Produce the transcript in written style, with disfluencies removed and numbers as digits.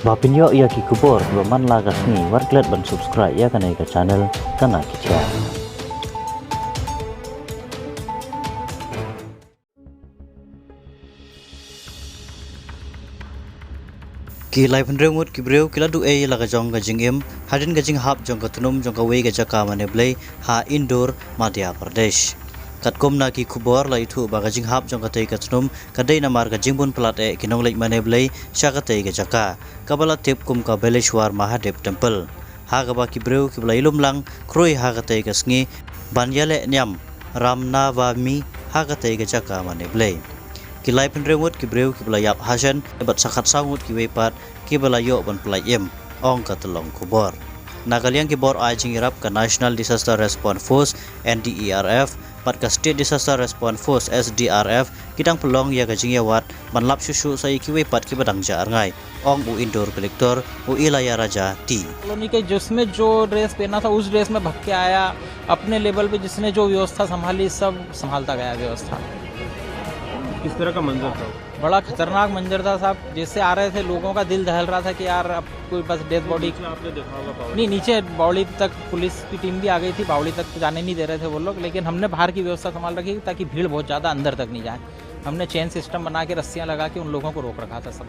Bapinyo ia ki kubor man lagas ni warklet ban subscribe ya kanai ka channel kana kicha. Ki live hundrengut ki breu kila du e laga jong ga jingim hadin ga jing hap jong ka tunum jong ka wei ga jaka mane blai ha Indore Madhya Pradesh. Katkom na ki kubor la itu ba ga jing hap jong ka tei ka tunum ka dei na mar ga jingbun plat e kinong lek mane blai sha ka tei ga jaka kabala tep kum ka Beleshwar Mahadev Temple. Ha ga ba ki breu ki blai lumlang kroi ha ga tei ka sngi banyale nyam Ramnavami ha ga tei ga jaka mane blai. Kilai penrengut ki breu ki belayap hasan ebat sakat sangut ki wepat ki belayo ban pelayem ong ka telong kubor. Nagaliang ki bor ajing irap ka National Disaster Response Force NDRF pat ka State Disaster Response Force SDRF kidang pelong ya ka jingyawat manlap susu sai ki wepat ki badang ja arngai ong u Indore collector u Ilaya Raja T colony के जिसमें जो ड्रेस पहना था उस ड्रेस में भग के आया अपने लेवल पे जिसने जो व्यवस्था संभाली सब संभालता गया व्यवस्था। किस तरह का मंजर था? बड़ा खतरनाक मंजर था साहब, जैसे आ रहे थे लोगों का दिल दहल रहा था कि यार अब कोई बस डेड बॉडी आपने देखा होगा बावड़ी? नहीं, नीचे बावड़ी तक पुलिस की टीम भी आ गई थी, बावड़ी तक तो जाने नहीं दे रहे थे वो लोग, लेकिन हमने बाहर की व्यवस्था संभाल रखी ताकि भीड़ बहुत ज़्यादा अंदर तक नहीं जाए। हमने चेन सिस्टम बना के रस्सियाँ लगा के उन लोगों को रोक रखा था सब।